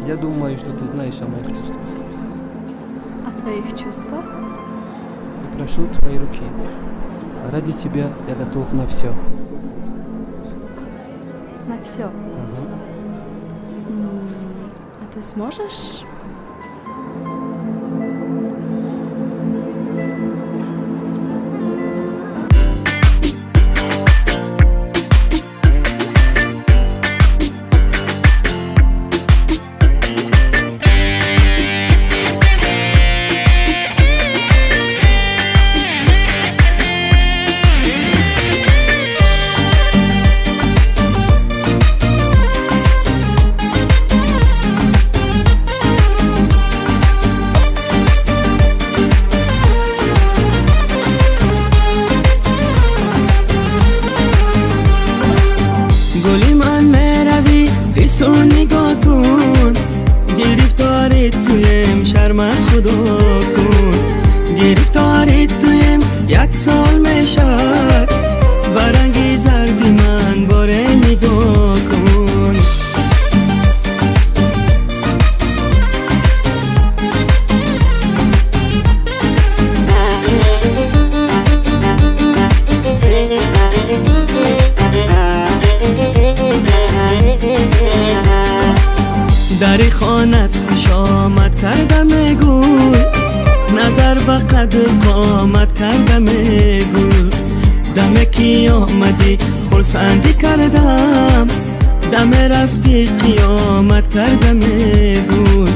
Я думаю, что ты знаешь о моих чувствах. О твоих чувствах? И прошу твоей руки. Ради тебя я готов на все. На все. Ага. А ты сможешь? گلی من مروی ایسو نگاه کن گرفتارت تویم شرم از خدا کن گرفتارت تویم یک سال میشه برنگی زردی من باره نگاه کن در خانت خوش آمد کردم گل نظر به قد قامت کردم گل دم کی آمدی خرسندی کردم دم رفتی قیامت کردم گل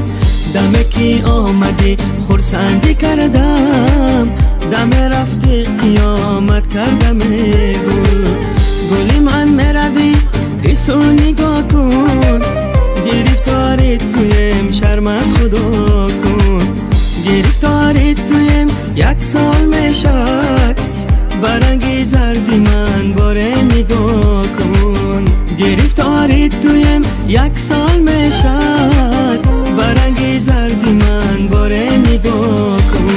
دم کی آمدی خرسندی کردم دم رفتی قیامت کردم گل گلی من مروی ایسو نگاه کن گرفتارت تویم شرم از خدا کن گرفتارت تویم یک سال میشه برنگی زردی من باره نگاه کن گرفتارت تویم یک سال میشه برنگی زردی من باره نگاه کن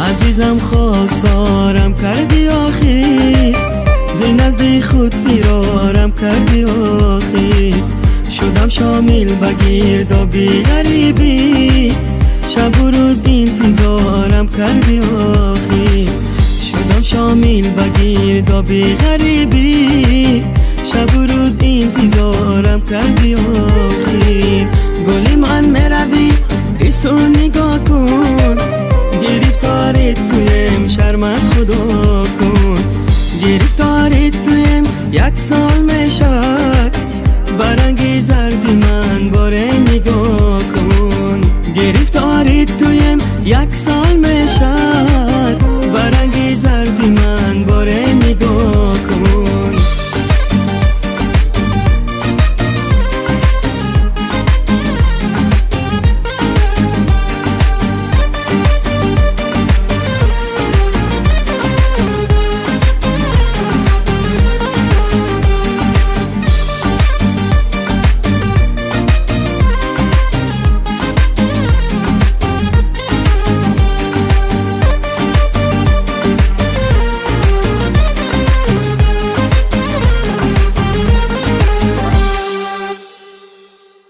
عزیزم خاکسارم کردی آخی زی نزد خود فرارم کردی آخی شدم شامل بگیر بی غریبی شب و روز انتظارم کردی آخی شدم شامل بگیر بی غریبی شب و روز انتظارم کردی آخی گلی من مروی ایسو نگاه کن گرفتارت تویم شرم از خدا کن